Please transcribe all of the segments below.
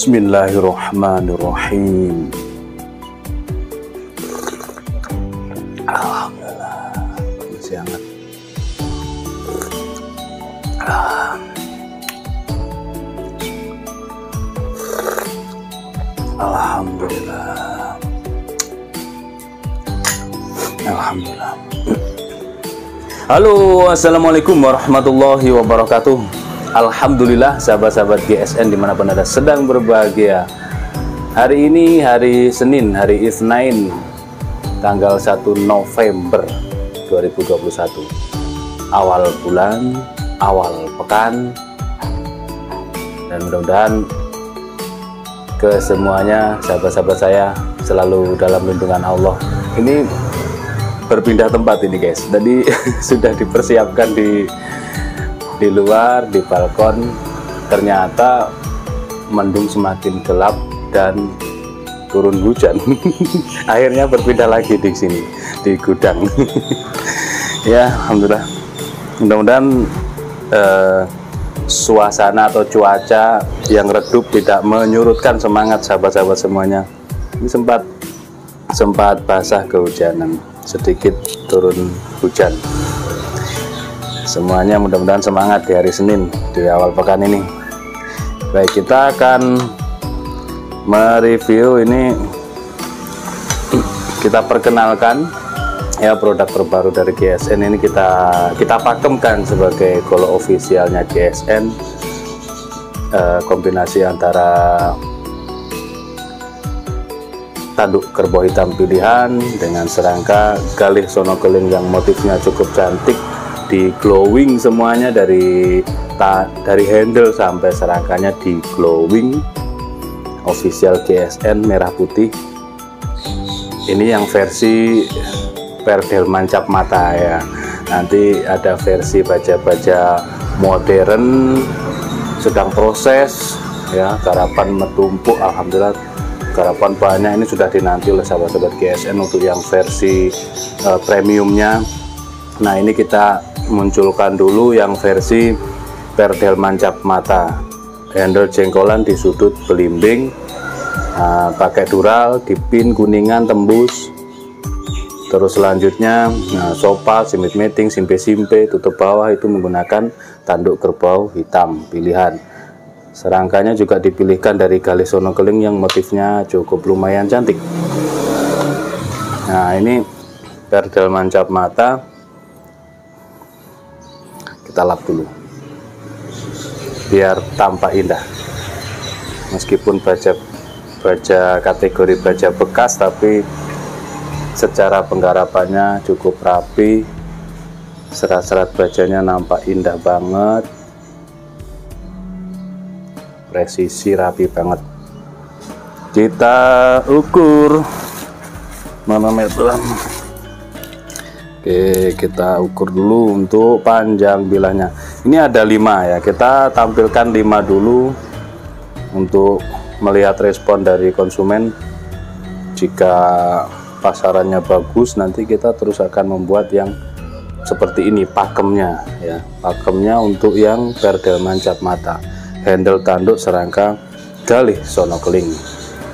Bismillahirrahmanirrahim. Alhamdulillah, masih hangat. Alhamdulillah. Alhamdulillah. Halo, assalamualaikum warahmatullahi wabarakatuh. Alhamdulillah, sahabat-sahabat GSN dimanapun Anda sedang berbahagia. Hari ini hari Senin, hari Isnin, tanggal 1 November 2021. Awal bulan, awal pekan, dan mudah-mudahan kesemuanya sahabat-sahabat saya selalu dalam lindungan Allah. Ini berpindah tempat ini guys, tadi sudah dipersiapkan di luar, di balkon. Ternyata mendung semakin gelap dan turun hujan. Akhirnya berpindah lagi di sini, di gudang. Ya, alhamdulillah. Mudah-mudahan suasana atau cuaca yang redup tidak menyurutkan semangat sahabat-sahabat semuanya. Ini sempat basah kehujanan, sedikit turun hujan. Semuanya mudah-mudahan semangat di hari Senin, di awal pekan ini. Baik, kita akan mereview ini, kita perkenalkan ya produk terbaru dari GSN. Ini kita pakemkan sebagai golok ofisialnya GSN, kombinasi antara tanduk kerbau hitam pilihan dengan serangka galih sonokeling yang motifnya cukup cantik, di glowing semuanya, dari handle sampai serangkanya di glowing, official GSN merah putih. Ini yang versi perdel mancap mata ya. Nanti ada versi baja-baja modern sedang proses ya, garapan metumpuk. Alhamdulillah, garapan banyak. Ini sudah dinanti oleh sahabat-sahabat GSN untuk yang versi premiumnya. Nah, ini kita munculkan dulu yang versi perdel mancap mata, handle jengkolan di sudut belimbing, pakai dural, dipin kuningan tembus. Terus selanjutnya sopa, simit meeting, simpe-simpe, tutup bawah itu menggunakan tanduk kerbau hitam pilihan. Serangkanya juga dipilihkan dari galih sonokeling yang motifnya cukup lumayan cantik. Nah, ini perdel mancap mata. Kita lap dulu biar tampak indah. Meskipun baja kategori baja bekas, tapi secara penggarapannya cukup rapi. Serat-serat bajanya nampak indah banget, presisi rapi banget. Kita ukur manometer. Oke, kita ukur dulu untuk panjang bilahnya. Ini ada 5 ya, kita tampilkan 5 dulu untuk melihat respon dari konsumen. Jika pasarannya bagus, nanti kita terus akan membuat yang seperti ini pakemnya ya. Pakemnya untuk yang perdel mancap mata, handle tanduk serangka galih sonokeling.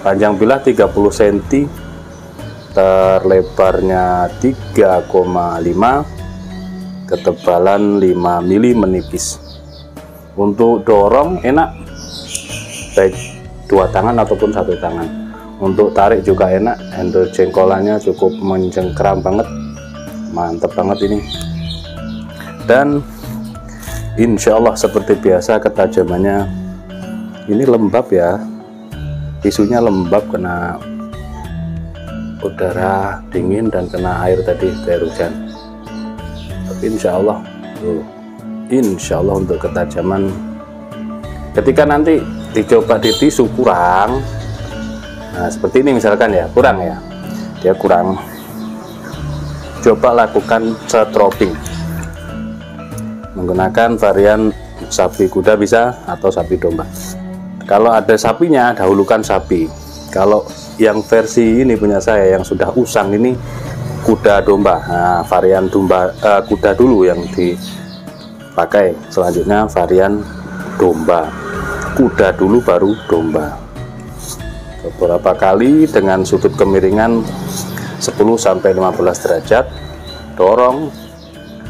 Panjang bilah 30 cm, terlebarnya 3,5, ketebalan 5 mili menipis. Untuk dorong enak, baik 2 tangan ataupun 1 tangan. Untuk tarik juga enak, handle jengkolannya cukup mencengkram banget, mantep banget ini. Dan insya Allah seperti biasa ketajamannya ini lembab ya, isunya lembab kena udara dingin dan kena air tadi, air hujan. Tapi insya Allah untuk ketajaman, ketika nanti dicoba di tisu kurang, nah seperti ini misalkan ya, kurang ya, dia kurang, coba lakukan strobing menggunakan varian sapi kuda bisa, atau sapi domba. Kalau ada sapinya, dahulukan sapi. Kalau yang versi ini punya saya yang sudah usang ini kuda domba. Nah, varian domba kuda dulu yang dipakai. Selanjutnya varian domba. Kuda dulu baru domba. beberapa kali dengan sudut kemiringan 10-15 derajat, dorong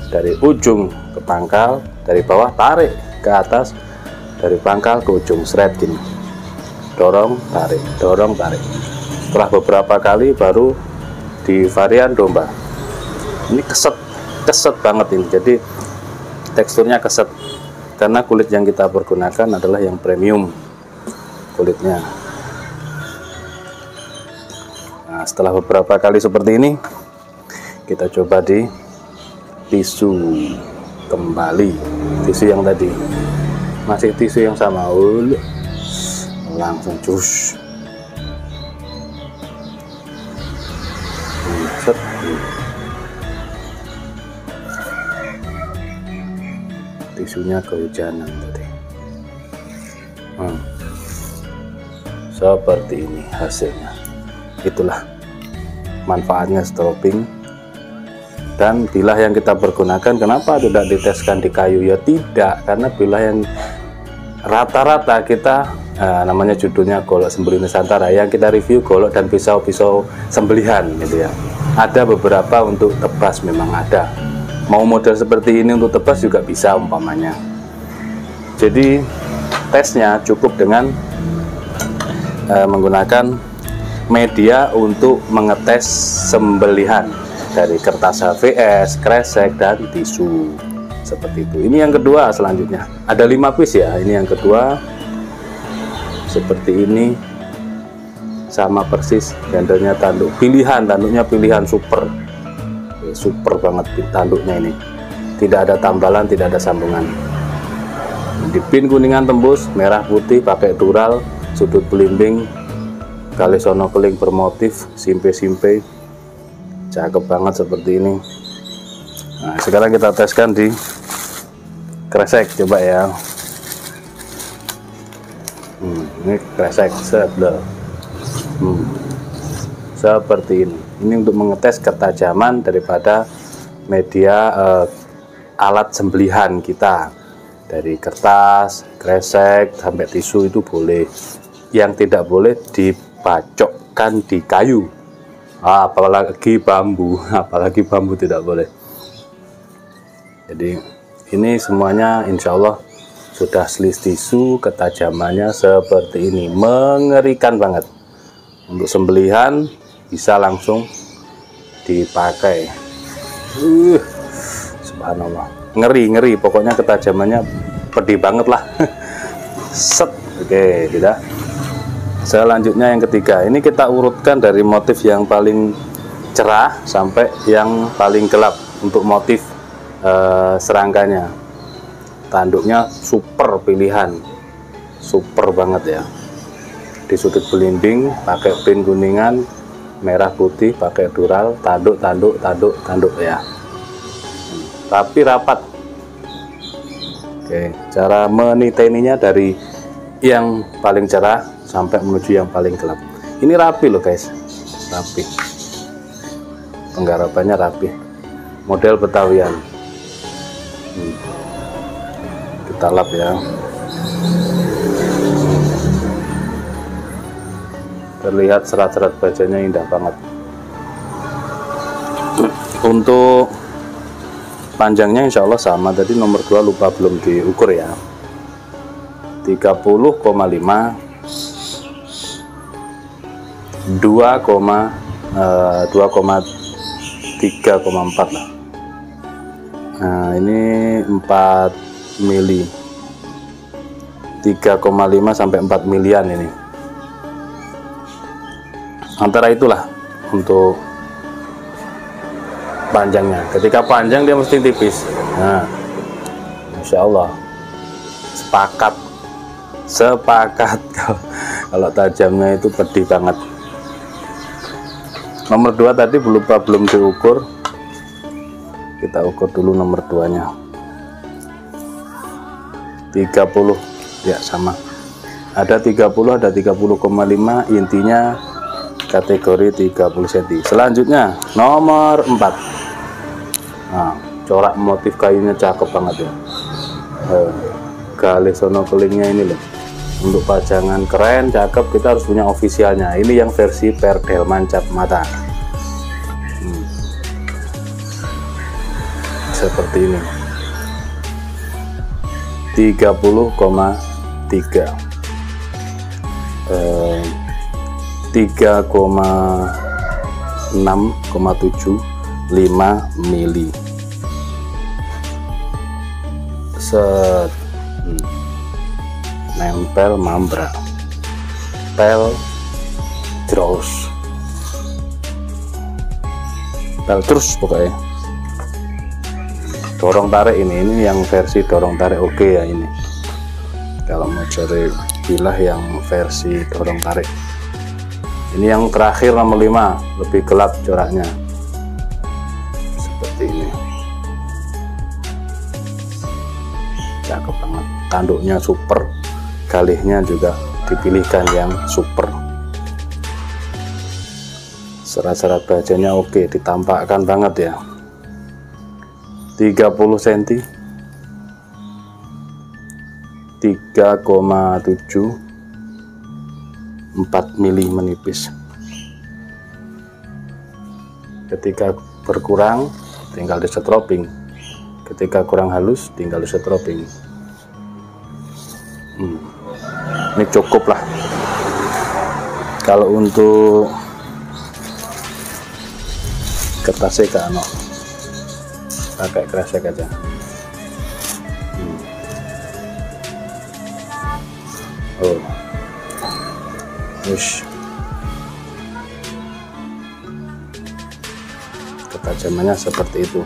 dari ujung ke pangkal, dari bawah tarik ke atas, dari pangkal ke ujung, seret gini, dorong tarik, dorong tarik. Setelah beberapa kali baru di varian domba. Ini keset banget ini, jadi teksturnya keset karena kulit yang kita pergunakan adalah yang premium kulitnya. Nah, setelah beberapa kali seperti ini, kita coba di tisu kembali, tisu yang tadi, masih tisu yang sama, langsung cus. Set. Tisunya kehujanan tadi. Seperti ini hasilnya. Itulah manfaatnya strobing. Dan bilah yang kita pergunakan, kenapa tidak diteskan di kayu? Ya tidak, karena bilah yang rata-rata kita, namanya judulnya golok sembelih Nusantara, yang kita review golok dan pisau-pisau sembelihan gitu ya. Ada beberapa untuk tebas, memang ada. Mau model seperti ini untuk tebas juga bisa umpamanya. Jadi tesnya cukup dengan menggunakan media untuk mengetes sembelihan dari kertas HVS, kresek, dan tisu seperti itu. Ini yang kedua. Selanjutnya ada 5 piece ya. Ini yang kedua seperti ini, sama persis handlenya tanduk pilihan, tanduknya pilihan super banget tanduknya ini, tidak ada tambalan, tidak ada sambungan. Di pin kuningan tembus, merah putih pakai dural, sudut belimbing galih sono keling bermotif simpe-simpe, cakep banget seperti ini. Nah, sekarang kita teskan di kresek, coba ya. Ini kresek seperti ini. Ini untuk mengetes ketajaman daripada media alat sembelihan kita, dari kertas, kresek, sampai tisu itu boleh. Yang tidak boleh dibacokkan di kayu, apalagi bambu, apalagi bambu tidak boleh. Jadi ini semuanya insya Allah sudah slis tisu, ketajamannya seperti ini, mengerikan banget. Untuk sembelihan bisa langsung dipakai. Subhanallah, ngeri pokoknya, ketajamannya pedih banget lah. Set. Oke, tidak. Selanjutnya yang ketiga, ini kita urutkan dari motif yang paling cerah sampai yang paling gelap untuk motif serangkanya. Tanduknya super pilihan, super banget ya. Di sudut belimbing pakai pin kuningan, merah putih pakai dural, tanduk ya. Tapi rapat. Oke, cara meniteninya dari yang paling cerah sampai menuju yang paling gelap. Ini rapi loh guys, rapi. Penggarapannya rapi, model Betawian. Kita lap ya. Terlihat serat-serat bajanya indah banget. Untuk panjangnya insya Allah sama, tadi nomor 2 lupa belum diukur ya. 30,5, 2,3,4 lah. Nah ini 4 mili, 3,5 sampai 4 milian ini, antara itulah untuk panjangnya. Ketika panjang dia mesti tipis. Nah, insya Allah sepakat kalau tajamnya itu pedih banget. Nomor 2 tadi belum diukur, kita ukur dulu nomor 2 nya 30 ya, sama, ada 30, ada 30,5, intinya kategori 30 cm. Selanjutnya nomor 4. Nah, corak motif kayunya cakep banget ya. Galih sono kelingnya ini loh, Untuk pajangan keren, cakep, kita harus punya officialnya. Ini yang versi perdelman cat mata. Seperti ini. 30,3 3,6,75 mili. Set. Nempel mambra, pel terus pokoknya. Dorong tarik ini yang versi dorong tarik oke ya ini. Kalau mau cari bilah yang versi dorong tarik, ini yang terakhir nomor 5, lebih gelap coraknya seperti ini. Cakep banget, tanduknya super, galihnya juga dipilihkan yang super, serat-serat bajanya oke, ditampakkan banget ya. 30 cm, 3,7, 4 mili menipis. Ketika berkurang tinggal disetroping, ketika kurang halus tinggal disetroping. Ini cukup lah. Kalau untuk kertasnya ke ano, pakai kresek aja. Oh, wush. Ketajamannya seperti itu,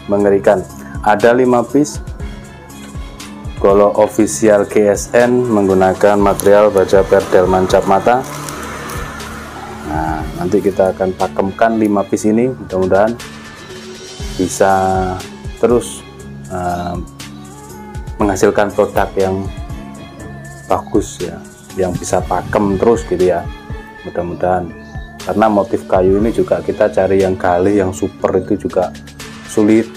mengerikan. Ada 5 piece. Kalau official GSN menggunakan material baja perdelman cap mata. Nah, nanti kita akan pakemkan 5 piece ini, mudah-mudahan bisa terus menghasilkan produk yang bagus ya, yang bisa pakem terus gitu ya, mudah-mudahan. Karena motif kayu ini juga kita cari yang galih, yang super itu juga sulit.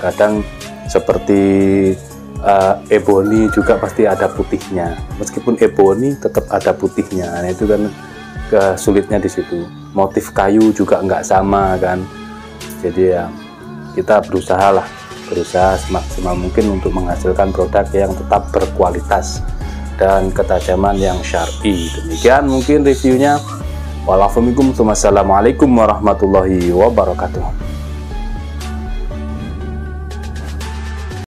Kadang seperti ebony juga pasti ada putihnya, meskipun ebony tetap ada putihnya. Nah, itu kan kesulitnya di situ. Motif kayu juga nggak sama kan, jadi ya kita berusaha semaksimal mungkin untuk menghasilkan produk yang tetap berkualitas dan ketajaman yang syar'i. Demikian mungkin reviewnya. Wassalamualaikum warahmatullahi wabarakatuh.